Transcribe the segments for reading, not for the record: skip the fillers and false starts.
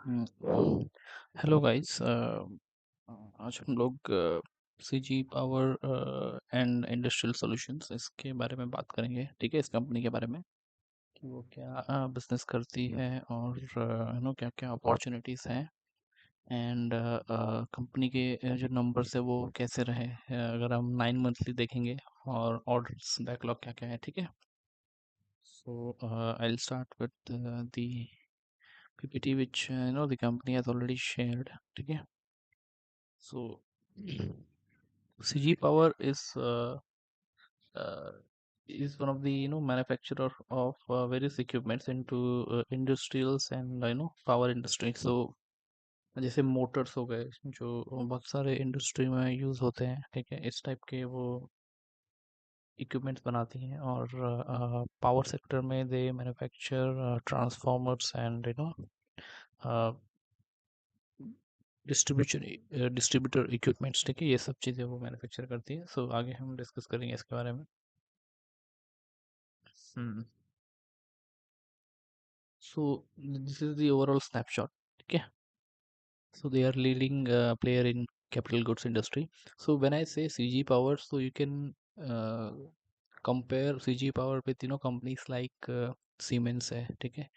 Hello guys. आज हम लोग CG power and industrial solutions इसके बारे में बात करेंगे। ठीक है, इस कंपनी के बारे में कि वो क्या बिजनेस करती है और क्या क्या अपॉर्चुनिटीज़ हैं एंड कंपनी के जो नंबर्स है वो कैसे रहे अगर हम 9 मंथली देखेंगे और ऑर्डर्स बैकलॉग क्या क्या है। ठीक है, so I will start with the PPT which the company has already shared. ठीक है, so CG Power uh, is one of the manufacturer of various equipments into industrials and power industry. So जैसे Motors हो गए जो बहुत सारे industry में use होते हैं। ठीक है, इस टाइप के वो इक्विपमेंट्स बनाती हैं और पावर सेक्टर में they manufacture transformers and distributor equipments. ठीक है, ये सब चीज़ें वो मैन्युफैक्चर करती है। सो आगे हम डिस्कस करेंगे इसके बारे में। Hmm so this is the overall snapshot. ठीक है, so they are leading player in capital goods industry. So when I say CG Power, so you can compare CG Power with companies like Siemens है। ठीक है,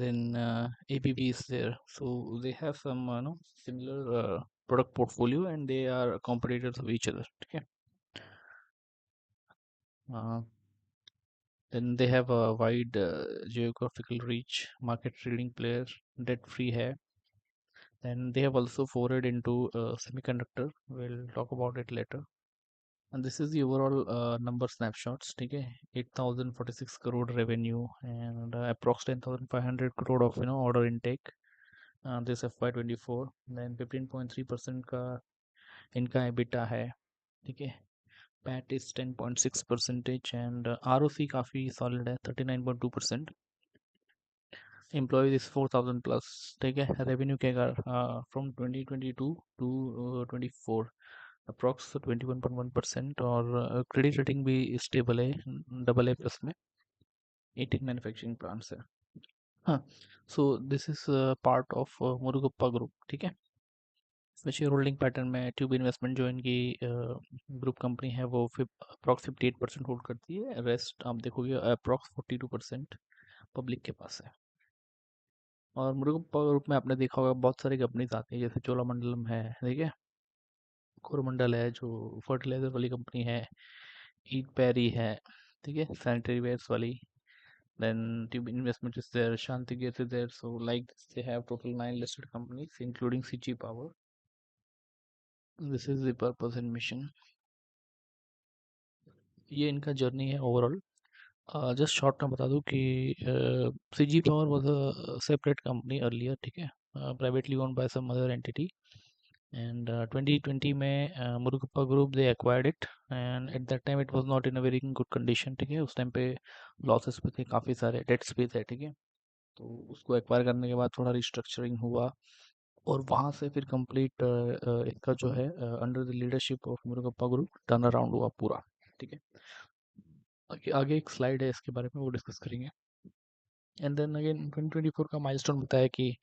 then ABB is there, so they have some similar product portfolio and they are competitors of each other। ठीक है, uh, then they have a wide geographical reach, market leading player, debt free है। Then they have also forayed into semiconductor. We'll talk about it later. And this is the overall number snapshots. ठीक है, 8,046 crore revenue and approx 10,500 crore of order intake. This FY24, then 15.3% का इनका EBITDA है। ठीक है, PAT is 10.6% and ROC काफ़ी solid है 39.2%। Employees is 4,000 plus। ठीक है, रेवेन्यू के अगर फ्रॉम 2022 टू 24 अप्रॉक्स 21.1% और क्रेडिट रेटिंग भी स्टेबल है, AA+ में। 18 मैन्युफैक्चरिंग प्लांट्स है। हाँ, सो this is part of Murugappa group. ठीक है, शेयर होल्डिंग पैटर्न में ट्यूब इन्वेस्टमेंट जो इनकी ग्रुप कंपनी है वो अप्रॉक्स 58% होल्ड करती है। रेस्ट आप देखोगे अप्रॉक्स 42% पब्लिक के पास है। और मुरुगप्पा ग्रुप में आपने देखा होगा बहुत सारी कंपनीज आती है, जैसे चोलामंडलम है। ठीक है, कोरोमंडल है जो फर्टिलाइजर वाली कंपनी है। ईट पैरी है। ठीक है, सैनिटरी वेयर्स वाली। Then tube investment is there, Shanti गेट is there. So like they have total 9 listed companies including CG power. This is the purpose and mission. ये इनका जर्नी है ओवरऑल। जस्ट शॉर्ट में बता दूं कि CG power was a separate company earlier. ठीक है, privately owned by some other entity and 2020 में Murugappa group they acquired it and at that time it was not in a very good condition. ठीक है, उस टाइम पे losses भी थे, काफ़ी सारे डेट्स भी थे। ठीक है, तो उसको एक्वायर करने के बाद थोड़ा रिस्ट्रक्चरिंग हुआ और वहाँ से फिर कंप्लीट इसका जो है under the leadership of Murugappa group turn around हुआ पूरा। ठीक है, आगे एक स्लाइड है इसके बारे में, वो डिस्कस करेंगे। एंड देन अगेन 2024 का माइलस्टोन बताया कि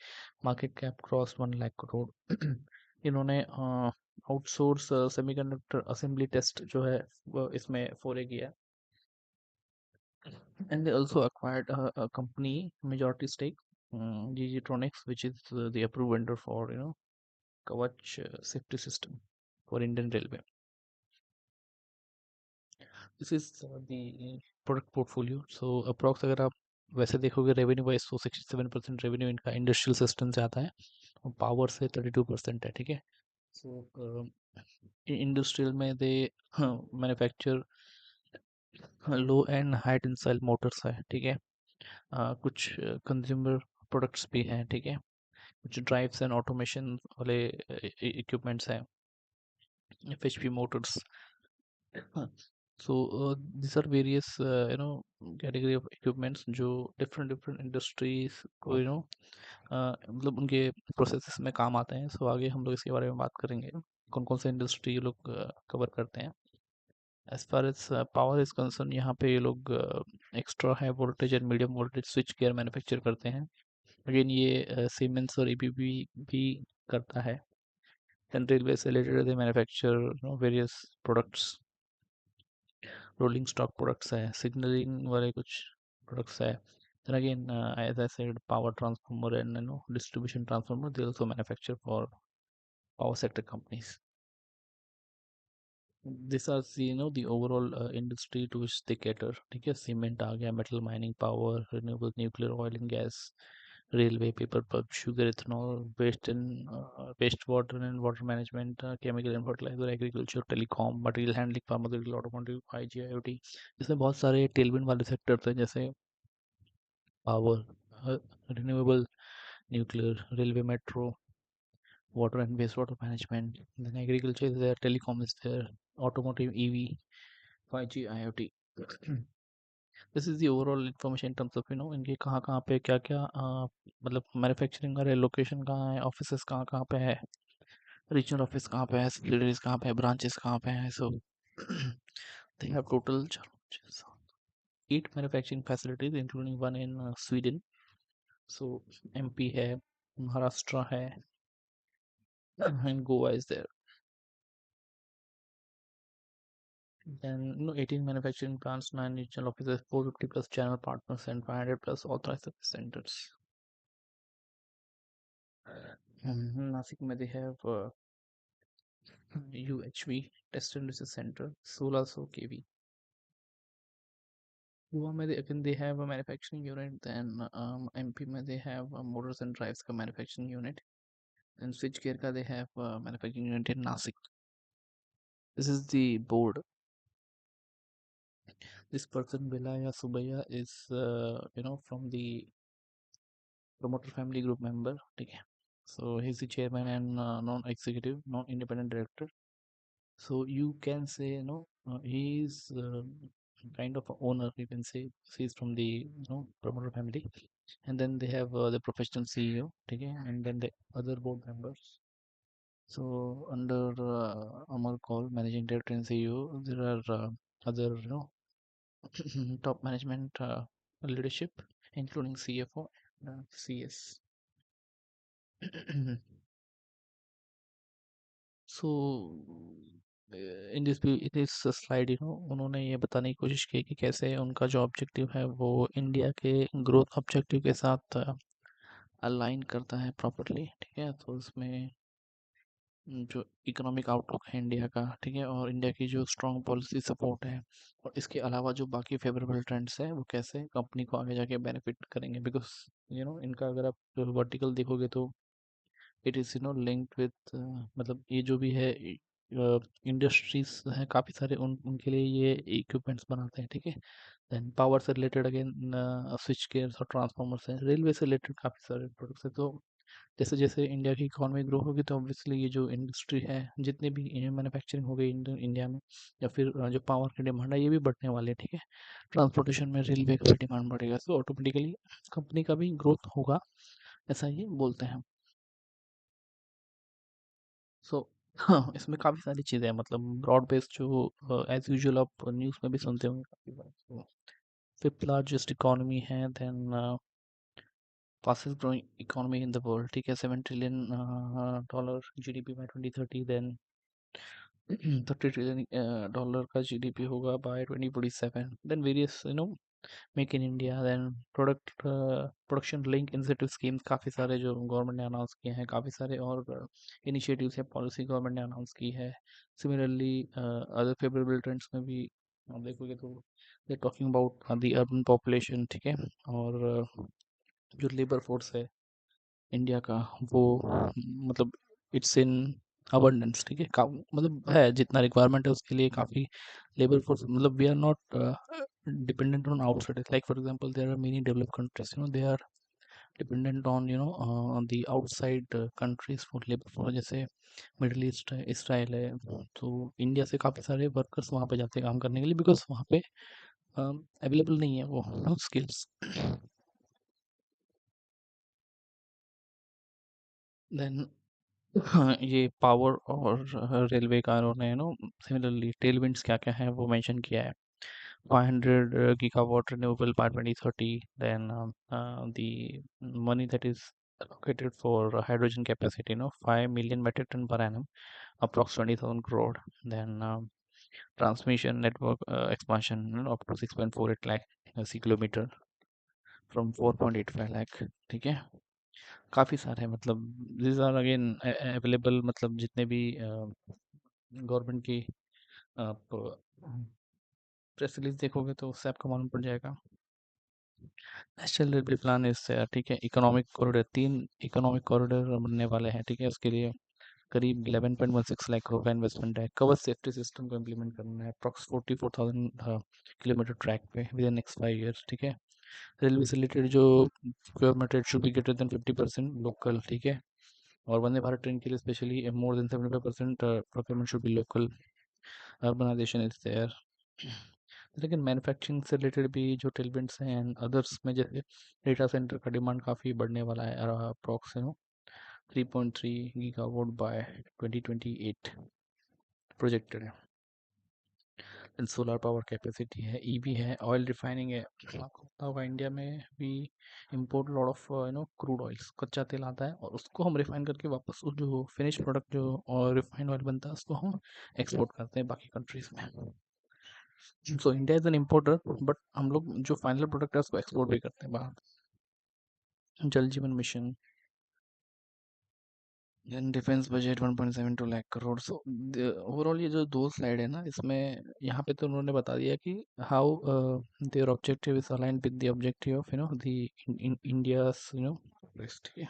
market cap cross 1 lakh crore. इन्होंने आउटसोर्स सेमीकंडक्टर असेंबली टेस्ट जो है वो इसमें फोरे किया। And they also acquired a company majority stake, GG Tronics, which is the approved vendor for Kavach safety system for Indian Railway. This is the product portfolio. So approx अगर आप वैसे देखोगे रेवेन्यू वाइज तो 67% revenue इनका industrial system से आता है और पावर से 32% है। ठीक है, सो इंडस्ट्रियल में they manufacture low and high tensile motors है। ठीक है, कुछ कंज्यूमर प्रोडक्ट्स भी हैं। ठीक है, कुछ ड्राइव्स एंड ऑटोमेशन वाले इक्विपमेंट्स हैं, FHP Motors. So these are various category of equipments जो different different industries को मतलब उनके प्रोसेसेस में काम आते हैं। सो आगे हम लोग इसके बारे में बात करेंगे कौन कौन से इंडस्ट्री ये लोग कवर करते हैं। As far as power is concern, यहाँ पे ये लोग extra high voltage and medium voltage switch gear manufacture करते हैं। अगेन ये सीमेंस और एबीबी भी करता है। देन रेलवे से related they manufacture various products, rolling stock products है, सिग्नलिंग वाले कुछ प्रोडक्ट्स है। Then again, as I said, power transformer and distribution transformer, they also manufacture for power sector companies. This are the the overall industry to which they cater. ठीक है, cement आ गया, metal mining, power, renewable, nuclear, oil and gas, railway, paper pulp, sugar, ethanol, waste water and water management, chemical and fertilizer, agriculture, telecom, material handling, pharmaceutical, automotive, IG, IoT. इसमें बहुत सारे Tailwind वाले sector थे, जैसे power, renewable, nuclear, railway, metro, water and wastewater management. Then agriculture is there, telecom is there, automotive, EV, 5G, IoT. This is the overall information in terms of इनके कहाँ कहाँ पे क्या क्या मतलब मैन्युफैक्चरिंग का लोकेशन कहाँ है, ऑफिसेस कहाँ कहाँ पे है, रीजनल ऑफिस कहाँ पे है, सब्सिडरीज कहाँ पे है, ब्रांचेस कहाँ पे हैं. So they have total 8 manufacturing facilities including one in Sweden. So MP है, महाराष्ट्र है, and Goa is there. Then 18 manufacturing plants, 9 regional offices, 450 plus channel partners, and 500 plus authorized service centers. Nasik mein they have UHV, Test and Research Center, 1600 kV. Goa mein again they have a manufacturing unit. Then MP mein they have motors and drives ka manufacturing unit. Then switchgear ka they have manufacturing unit in Nasik. This is the board. This person Bilaya Subaya is from the promoter family group member. Okay. So he's the chairman and non-executive, non-independent director. So you can say, he is kind of a owner. You can say he's from the promoter family, and then they have the professional CEO. Okay, and then the other board members. So under Amar Kaul, managing director and CEO, there are other top management leadership, including CFO, CS. So in this slide उन्होंने ये बताने की कोशिश की कि कैसे उनका जो ऑब्जेक्टिव है वो इंडिया के ग्रोथ ऑब्जेक्टिव के साथ अलाइन करता है प्रॉपरली. ठीक है, तो उसमें जो इकोनॉमिक आउटलुक है इंडिया का, ठीक है, और इंडिया की जो स्ट्रॉन्ग पॉलिसी सपोर्ट है, और इसके अलावा जो बाकी फेवरेबल ट्रेंड्स हैं वो कैसे कंपनी को आगे जाके बेनिफिट करेंगे. बिकॉज इनका अगर आप वर्टिकल देखोगे तो इट इज़ लिंक्ड विद मतलब ये जो भी है इंडस्ट्रीज हैं काफ़ी सारे, उनके लिए ये इक्विपमेंट्स बनाते हैं. ठीक है, देन पावर से रिलेटेड अगेन स्विच गेयर्स और ट्रांसफार्मर्स हैं, रेलवे से रिलेटेड काफ़ी सारे प्रोडक्ट्स हैं. तो जैसे जैसे इंडिया की इकोनॉमी ग्रो होगी तो ऑब्वियसली ये जो इंडस्ट्री है, जितनी भी मैन्युफैक्चरिंग हो गई इंडिया में, या फिर जो पावर की डिमांड है ये भी बढ़ने वाले है. ठीक है, ट्रांसपोर्टेशन में रेलवे का भी डिमांड बढ़ेगा, तो ऑटोमेटिकली कंपनी का भी ग्रोथ होगा, ऐसा ये बोलते हैं. सो हाँ, इसमें काफ़ी सारी चीज़ें हैं, मतलब ब्रॉड बेस्ड जो एज यूजुअल आप न्यूज़ में भी सुनते होंगे काफ़ी बार. तो फिफ्थ लार्जेस्ट इकोनॉमी है, then fastest growing economy in the world. ठीक है, $7 trillion GDP by 2030. Then 30 trillion dollar का जीडीपी होगा by 2047. Then various make in India, then production link incentive schemes काफ़ी सारे जो गवर्नमेंट ने अनाउंस किए हैं, काफ़ी सारे और इनिशिएटिव्स या पॉलिसी गवर्नमेंट ने अनाउंस की है. सिमिलरली अदर फेवरेबल ट्रेंड्स में भी आप देखोगे तो they talking about the urban population. ठीक है, और जो लेबर फोर्स है इंडिया का वो मतलब इट्स इन अबंडेंस. ठीक है, मतलब है जितना रिक्वायरमेंट है उसके लिए काफ़ी लेबर फोर्स, मतलब we are not dependent on outside. Like for example, there are many developed countries, they are dependent on on the outside countries for labor force. जैसे मिडिल ईस्ट है, इसराइल है, तो India से काफ़ी सारे workers वहाँ पे जाते हैं काम करने के लिए, बिकॉज वहाँ पे अवेलेबल नहीं है वो स्किल्स. देन हाँ, ये पावर और रेलवे का उन्होंने सिमिलरली टेलविंड्स क्या क्या है वो मेंशन किया है. 500 gigawatt renewable by 2030. Then the money that is allocated for hydrogen capacity, 5 million metric ton per annum, approx 20,000 crore. Then transmission network expansion, up to 6.48 lakh kilometer from 4.85 lakh. ठीक है, काफ़ी सारे हैं, मतलब दिस आर अगेन अवेलेबल, मतलब जितने भी government की आप प्रेस रिलीज देखोगे तो उससे आपको मालूम पड़ जाएगा। नेशनल रेलवे प्लान इससे, ठीक है, इकोनॉमिक कॉरिडोर, 3 इकोनॉमिक कॉरिडोर बनने वाले हैं, ठीक है, उसके लिए करीब 11.16 लाख रुपए इन्वेस्टमेंट है। कवर सेफ्टी सिस्टम को इम्प्लीमेंट करना है, अप्रॉक्स 44,000 किलोमीटर ट्रैक पे विद इन नेक्स्ट 5 ईयर्स, ठीक है। रेलवे से रिलेटेड जो procurement rate should be greater than 50% local, ठीक है। और वंदे भारत ट्रेन के लिए specially more than 75% procurement should be local. Urbanisation is there. लेकिन मैन्युफैक्चरिंग से रिलेटेड भी जो टेलमेंट्स हैं एंड अदर्स में, जैसे डेटा सेंटर का डिमांड काफ़ी बढ़ने वाला है, अप्रॉक्स 3.3 गीगावाट बाय 2028 प्रोजेक्टेड है। एंड सोलर पावर कैपेसिटी है, ईवी है, ऑयल रिफाइनिंग है। आपको पता होगा इंडिया में भी import lot of crude oils, कच्चा तेल आता है और उसको हम रिफाइन करके वापस उस जो फिनिश प्रोडक्ट जो और रिफाइंड ऑयल बनता है उसको हम एक्सपोर्ट करते हैं बाकी कंट्रीज में। So India is an importer, but हम लोग जो फाइनल प्रोडक्ट है उसको एक्सपोर्ट भी करते हैं बाहर। Jal Jeevan mission, then defence budget 1.72 lakh crore. So overall ये जो दो स्लाइड है ना, इसमें यहाँ पे तो उन्होंने बता दिया कि how there objective is aligned with the objective of the India's ठीक है।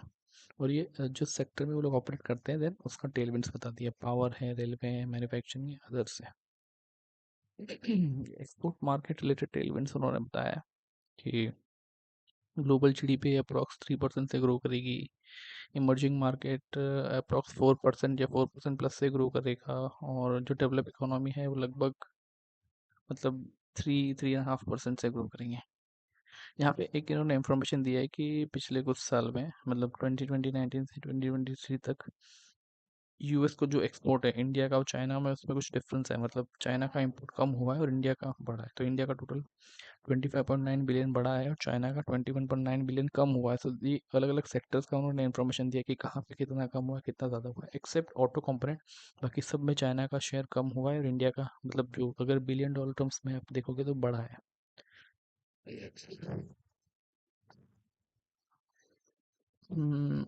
और ये जो सेक्टर में वो लोग ऑपरेट करते हैं, देन उसका टेलविंड्स बता दिया, पावर है, रेलवे है, मैन्युफैक्चरिंग है, अदर्स है। एक्सपोर्ट मार्केट रिलेटेड टेलविंड्स उन्होंने बताया कि ग्लोबल जीडीपी अप्रॉक्स 3% से ग्रो करेगी। इमर्जिंग मार्केट अप्रॉक्स 4% या 4% प्लस से ग्रो करेगा। और जो डेवलप इकोनॉमी है वो लगभग, मतलब 3-3.5% से ग्रो करेंगे। यहाँ पे एक इन्होंने इंफॉर्मेशन दिया है कि पिछले कुछ साल में, मतलब 2019 से 2023 तक, यूएस को जो एक्सपोर्ट है इंडिया का और चाइना में, उसमें कुछ डिफरेंस है, मतलब चाइना का इंपोर्ट कम हुआ है और इंडिया का बढ़ा है। तो इंडिया का टोटल 25.9 बिलियन बढ़ा है और चाइना का 21.9 बिलियन कम हुआ है। सो ये अलग अलग सेक्टर्स का उन्होंने इन्फॉर्मेशन दिया कि कहाँ पे कितना कम हुआ है, कितना ज़्यादा हुआ है, एक्सेप्ट ऑटो कंपोनेंट। बाकी सब में चाइना का शेयर कम हुआ है और इंडिया का, मतलब जो अगर बिलियन डॉलर टर्म्स में आप देखोगे तो बढ़ा है।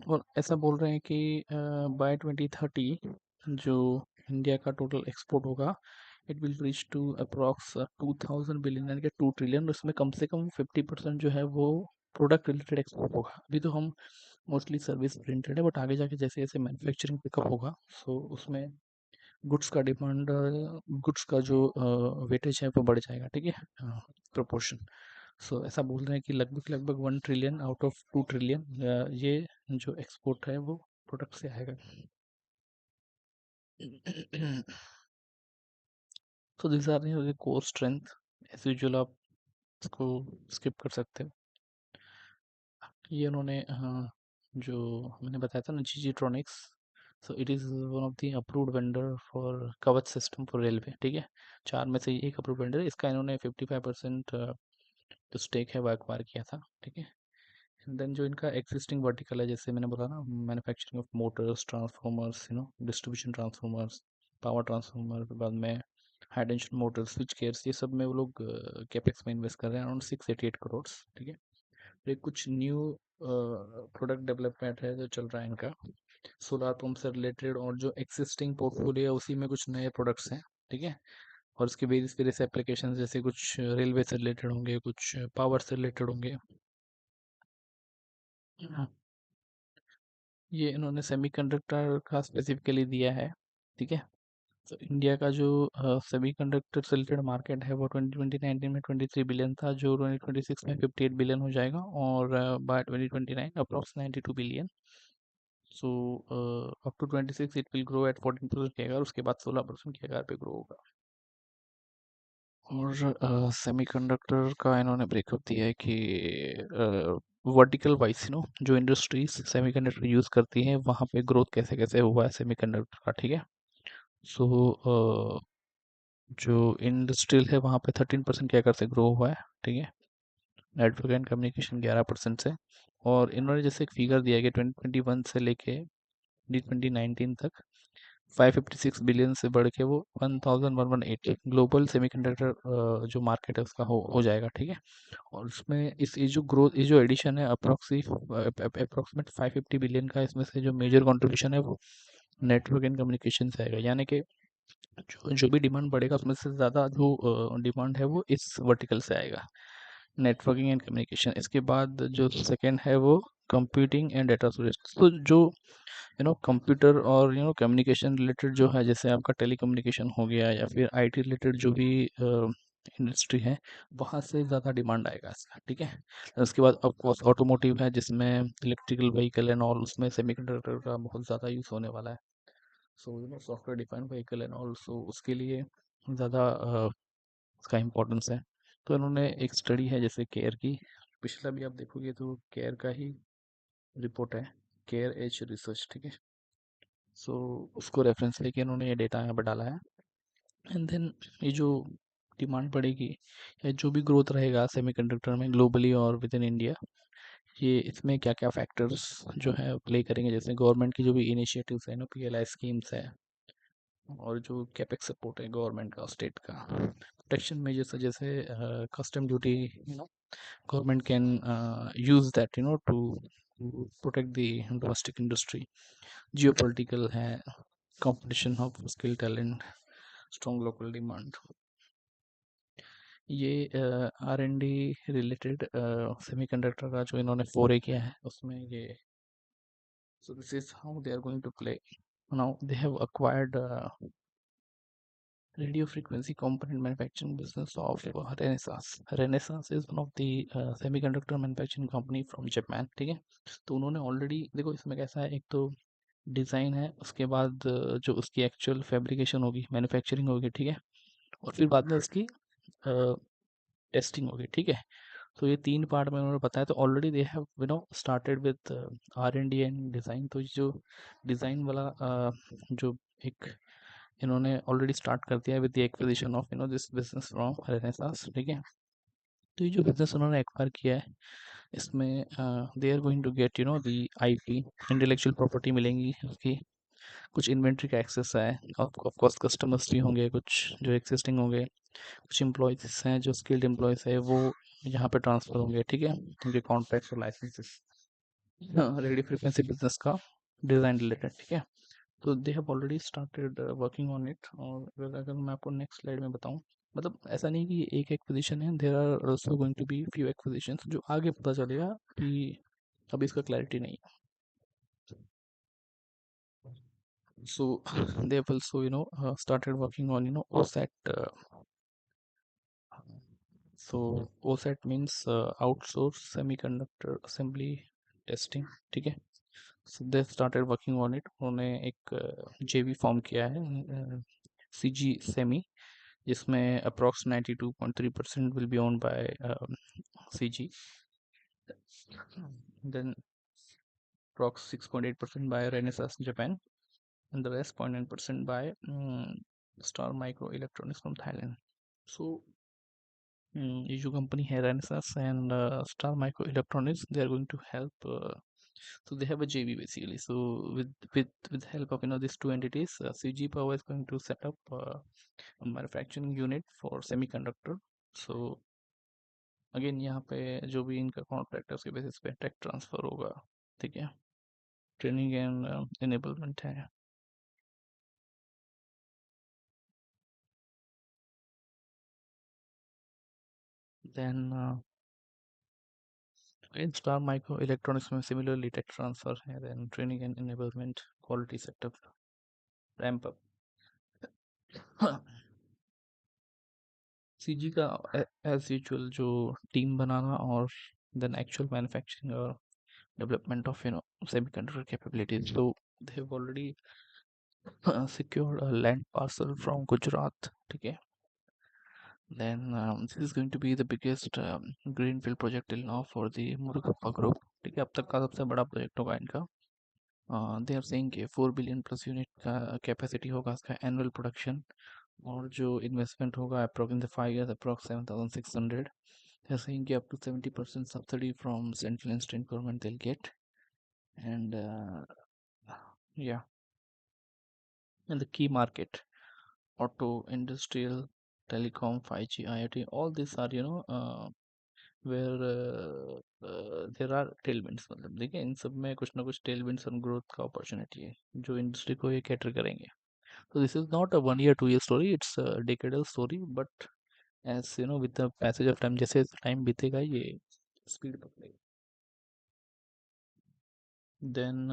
और ऐसा बोल रहे हैं कि बाय 2030 जो इंडिया का टोटल एक्सपोर्ट होगा, it will reach to approx 2000 billion, यानी कि 2 ट्रिलियन। उसमें कम से कम 50% जो है वो प्रोडक्ट रिलेटेड एक्सपोर्ट होगा। अभी तो हम मोस्टली सर्विस ओरिएंटेड है, बट आगे जाके जैसे जैसे मैन्युफैक्चरिंग पिकअप होगा, सो उसमें गुड्स का डिमांड, गुड्स का जो वेटेज है वो बढ़ जाएगा, ठीक है, प्रोपोर्शन। सो ऐसा बोल रहे हैं कि लगभग लगभग 1 ट्रिलियन आउट ऑफ 2 ट्रिलियन ये जो एक्सपोर्ट है वो प्रोडक्ट से आएगा। तो this are the core strength. As usual आप इसको स्किप कर सकते हो। ये उन्होंने जो मैंने बताया था ना, GGTronics, so it is one of the approved vendor for Kavach system for railway, ठीक है। 4 में से एक अप्रूव्ड वेंडर है। इसका इन्होंने 55% जो स्टेक है वो एक्वायर किया था, ठीक है। देन जो इनका एग्जिस्टिंग वर्टिकल है, जैसे मैंने बोला ना, manufacturing of Motors, transformers, distribution transformers, power transformer, के बाद में high tension Motors, switch cares, ये सब में वो लोग कैपेक्स में इन्वेस्ट कर रहे हैं अराउंड 688 करोड़, ठीक है। ये कुछ न्यू प्रोडक्ट डेवलपमेंट है जो चल रहा है इनका, सोलार पंप से रिलेटेड, और जो एक्सिस्टिंग पोर्टफोलियो है उसी में कुछ नए प्रोडक्ट्स हैं, ठीक है। और उसके वेरियस वेरियस एप्लीकेशन, जैसे कुछ रेलवे से रिलेटेड होंगे, कुछ पावर से रिलेटेड होंगे। हाँ, ये इन्होंने सेमीकंडक्टर का स्पेसिफिकली दिया है, ठीक है। तो इंडिया का जो सेमीकंडक्टर से रिलेटेड मार्केट है वो 2019 में 23 बिलियन था, जो 2026 में 58 बिलियन हो जाएगा, और by 2029 approx 92 billion. So up to 26 it will grow at 14% के आकार, उसके बाद 16% के आकार पे ग्रो होगा। और सेमीकंडक्टर का इन्होंने ब्रेकअप दिया है कि वर्टिकल वाइज, जो इंडस्ट्रीज सेमीकंडक्टर यूज़ करती हैं वहाँ पे ग्रोथ कैसे कैसे हुआ है सेमीकंडक्टर का, ठीक है। सो जो इंडस्ट्रियल है वहाँ पे 13% क्या करते ग्रो हुआ है, ठीक है। नेटवर्क एंड कम्युनिकेशन 11% से। और इन्होंने जैसे एक फिगर दिया है कि 2021 से लेके 2019 तक 556 बिलियन से बढ़ के वो 1118 ग्लोबल सेमीकंडक्टर जो मार्केट है उसका हो जाएगा, ठीक है। और उसमें इस ये जो ग्रोथ, ये जो एडिशन है अप्रोक्सीमेट 550 बिलियन का, इसमें से जो मेजर कंट्रीब्यूशन है वो नेटवर्क एंड कम्युनिकेशन से आएगा। यानी कि जो जो भी डिमांड बढ़ेगा उसमें से ज़्यादा जो डिमांड है वो इस वर्टिकल से आएगा, नेटवर्किंग एंड कम्युनिकेशन। इसके बाद जो सेकंड है वो कंप्यूटिंग एंड डेटा स्टोरेज। तो जो कंप्यूटर और कम्युनिकेशन रिलेटेड जो है, जैसे आपका टेलीकम्युनिकेशन हो गया या फिर आईटी रिलेटेड जो भी इंडस्ट्री है, वहाँ से ज़्यादा डिमांड आएगा इसका, ठीक है। उसके बाद ऑफकोर्स ऑटोमोटिव है, जिसमें इलेक्ट्रिकल व्हीकल एंड ऑल, उसमें सेमीकंडक्टर का बहुत ज़्यादा यूज़ होने वाला है। So software defined vehicle and also उसके लिए ज़्यादा उसका इम्पोर्टेंस है। तो इन्होंने एक स्टडी है जैसे केयर की, पिछला भी आप देखोगे तो केयर का ही रिपोर्ट है, केयर एज रिसर्च, ठीक है। सो उसको रेफरेंस लेके इन्होंने ये डेटा यहाँ पर डाला है। एंड देन ये जो डिमांड बढ़ेगी या जो भी ग्रोथ रहेगा सेमीकंडक्टर में ग्लोबली और विद इन इंडिया, ये इसमें क्या क्या फैक्टर्स जो है प्ले करेंगे, जैसे गवर्नमेंट की जो भी इनिशिएटिव्स है पीएलआई स्कीम्स है, और जो कैपेक्स सपोर्ट है गवर्नमेंट का स्टेट का, प्रोटेक्शन मेजर्स जैसे custom duty, government can use that to protect the domestic industry, geopolitical है, competition of skill talent, strong local demand। ये R and D related semiconductor का जो इन्होंने फोरे किया है उसमें ये, so this is how they are going to play now. They have acquired radio frequency component manufacturing business of Renesas. Renesas is one of the semiconductor manufacturing company from Japan, ठीक है। तो उन्होंने ऑलरेडी देखो इसमें कैसा है, एक तो डिज़ाइन है, उसके बाद जो उसकी एक्चुअल फैब्रिकेशन होगी, मैन्युफैक्चरिंग होगी, ठीक है। और फिर बाद में उसकी टेस्टिंग होगी, ठीक है। तो ये तीन पार्ट में उन्होंने बताया। तो already they have started with R and D and design. तो जो डिज़ाइन वाला जो एक इन्होंने ऑलरेडी स्टार्ट कर दिया है with the acquisition of this business from Renesas, ठीक है। तो ये जो बिजनेस उन्होंने एक्वायर किया है, इसमें they are going to get the IP, intellectual property मिलेंगी उसकी, कुछ इन्वेंट्री का एक्सेस है, ऑफ कोर्स कस्टमर्स भी होंगे कुछ जो एक्सिस्टिंग होंगे, कुछ एम्प्लॉयज हैं जो स्किल्ड एम्प्लॉयज है वो यहाँ पे ट्रांसफर होंगे, ठीक है, उनके कॉन्ट्रैक्ट्स और लाइसेंसेस रेडियो फ्रिक्वेंसी बिजनेस का डिज़ाइन रिलेटेड, ठीक है। तो they have already started working on it. और अगर मैं आपको नेक्स्ट स्लाइड में बताऊं, मतलब ऐसा नहीं कि ये एक एक्विजिशन है, there are also going to be few acquisitions जो आगे पता चलेगा कि अभी इसका क्लैरिटी नहीं है। So they have also started working on OSAT, so OSAT means outsource semiconductor assembly testing, ठीक है। So they started working on it. उन्होंने एक जेवी फॉर्म किया है, सीजी सेमी, जिसमें approx 92.3% will be owned by CG, then approx 6.8% by Renesas Japan, and the rest 0.9% by Star Micro Electronics from Thailand. So ये जो company है Renesas and Star Micro Electronics, they are going to help. So they have a JV basically. So with help of these two entities, CG Power is going to set up a manufacturing unit for semiconductor. So again यहाँ पे जो भी इनका contract है उसके basis पे take transfer होगा, ठीक है। ट्रेनिंग एंड इनेबलमेंट है। Then in star micro electronics में सिमिलरली टेक ट्रांसफ़र है, then training and enablement, quality setup, ramp up. CG का एज यूजुअल जो टीम बनाना और देन एक्चुअल मैन्युफैक्चरिंग और development of semiconductor capabilities. So they have already secured a land parcel from Gujarat, ठीक है। Then this is going to be the biggest greenfield project till now for the Murugappa Group, ठीक है। अब तक का सबसे बड़ा प्रोजेक्ट होगा इनका। दे आर सेइंग कि 4 बिलियन प्लस यूनिट का कैपेसिटी होगा इसका एनुअल प्रोडक्शन। और जो इन्वेस्टमेंट होगा approx in the 5 years approx 7,600. They're saying कि up to 70% subsidy from central and state government they'll get. And yeah, and the key market, auto, industrial, telecom, 5G, IoT, all these are where there are tailwinds. मतलब देखिए इन सब में कुछ ना कुछ tailwinds और growth का opportunity है जो industry को ये cater करेंगे. So this is not a 1 year 2 year story, it's a decadal story, but as you know with the passage of time जैसे टाइम बीतेगा ये स्पीड पकड़ेगा. देन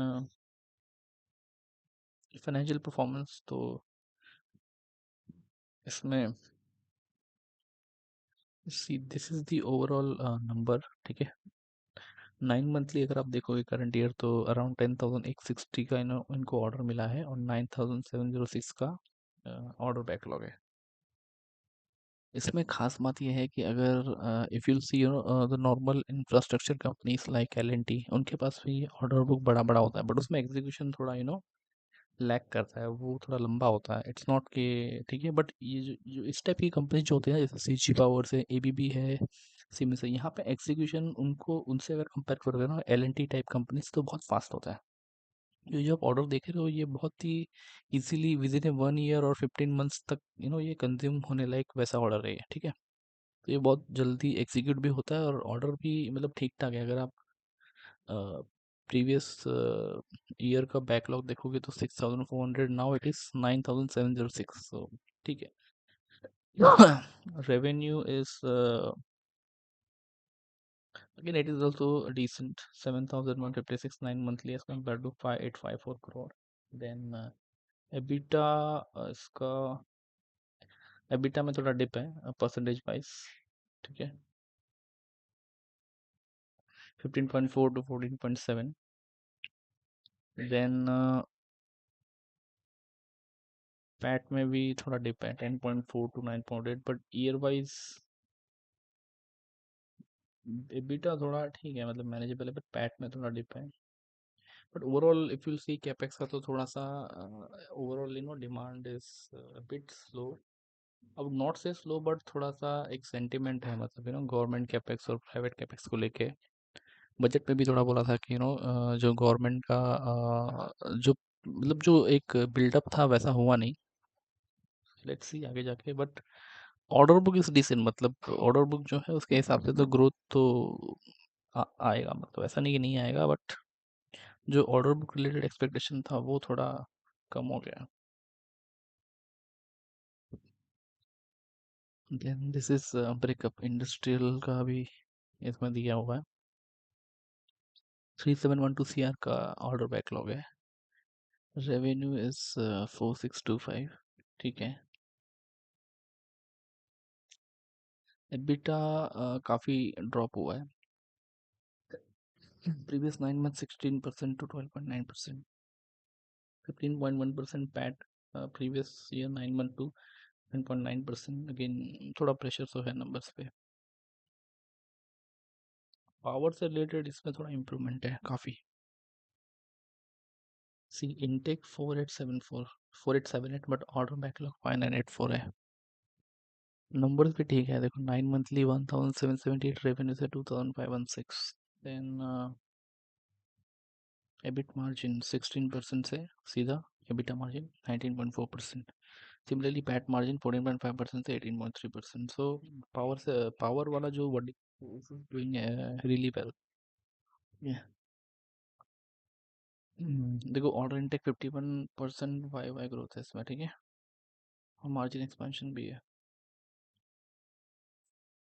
फाइनेंशियल परफॉर्मेंस तो इसमें see this is the overall number. ठीक है, 9 monthly अगर आप देखोगे करंट ईयर तो अराउंड 10,860 का इनको ऑर्डर मिला है और 9,706 का ऑर्डर बैकलॉग है. इसमें खास बात यह है कि अगर if you see the normal infrastructure companies like L&T उनके पास भी ऑर्डर बुक बड़ा बड़ा होता है बट उसमें एग्जीक्यूशन थोड़ा लैग करता है, वो थोड़ा लंबा होता है. इट्स नॉट कि ठीक है, बट ये जो इस टाइप की कंपनी जो होती है ना जैसे सीजी पावर से एबीबी है, सिम्स है, यहाँ पे एग्जीक्यूशन उनको उनसे अगर कंपेयर करोगे ना L&T टाइप कंपनीज तो बहुत फास्ट होता है. ये जो आप ऑर्डर देख रहे हो ये बहुत ही इजीली विद इन 1 ईयर और 15 मंथ्स तक ये कंज्यूम होने लायक वैसा ऑर्डर है ये. ठीक है, तो ये बहुत जल्दी एग्जीक्यूट भी होता है और ऑर्डर भी मतलब ठीक ठाक है. अगर आप प्रीवियस ईयर का बैकलॉग देखोगे तो 6,400, नाउ इट इज 9,706. सो ठीक है. Revenue is again it is also decent, 7,156 9 monthly as compared to 5,854 crore. Then EBITDA, इसका EBITDA में थोड़ा डिप है परसेंटेज वाइज. ठीक है, 15.4 to 14.7. देन पैट में भी थोड़ा डिप है 10.4 to 9.8, but year wise EBITDA थोड़ा ठीक है मतलब मैनेजेबल है, बट पैट में थोड़ा डिप है. But overall if you see capex का तो थोड़ा सा overall demand is bit slow. अब नॉट से स्लो बट थोड़ा सा एक सेंटिमेंट है मतलब गवर्नमेंट कैपेक्स और प्राइवेट कैपेक्स को लेके. बजट में भी थोड़ा बोला था कि जो गवर्नमेंट का जो मतलब जो एक बिल्डअप था वैसा हुआ नहीं. लेट्स सी आगे जाके. But order book is decent, मतलब ऑर्डर बुक जो है उसके हिसाब से तो ग्रोथ तो आएगा, मतलब ऐसा नहीं कि नहीं आएगा, बट जो ऑर्डर बुक रिलेटेड एक्सपेक्टेशन था वो थोड़ा कम हो गया. Then this is breakup industrial का भी इसमें दिया हुआ है. 3712 CR का ऑर्डर बैकलॉग है. Revenue is 4625. ठीक है. एबिटा काफ़ी ड्रॉप हुआ है. Previous 9 month 16% to 12.9%. 15.1% PAT previous year 9 month to 10.9%. Again थोड़ा प्रेशर तो है नंबर्स पे. पावर से रिलेटेड इसमें थोड़ा इम्प्रूवमेंट है काफ़ी. सी इनटेक 4878 बट ऑर्डर बैकलॉग 5984 है. नंबर्स भी ठीक है, देखो 9 मंथली 1778, रेवेन्यू से 2516. देन एबिट मार्जिन 16% से सीधा EBITDA margin 19.4%. Similarly PAT margin 14.5% से 18.3%. सो पावर से पावर वाला जो वर्डिक डूइंग रियली वेल. देखो order intake 51% Y Y growth है इसमें. ठीक है, और मार्जिन एक्सपेंशन भी है.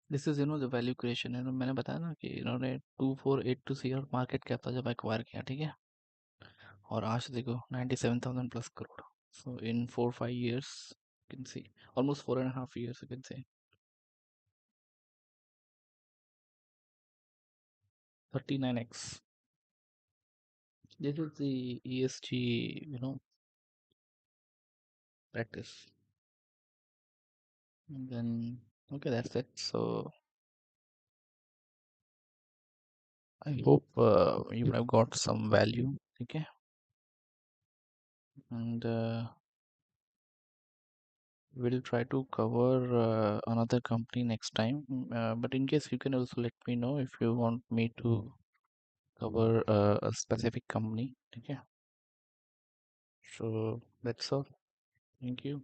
This is the value creation है. मैंने बताया ना कि इन्होंने 2482 CR मार्केट कैप था जब एक्वायर किया. ठीक है, और आज देखो 97,000 plus crore. So in 4-5 years you can see, almost 4.5 years you can say. 39x. This is the ESG practice. And then okay, that's it. So I hope you would have got some value. Okay, and We'll try to cover another company next time. But in case you can also let me know if you want me to cover a specific company. Okay. So that's all. Thank you.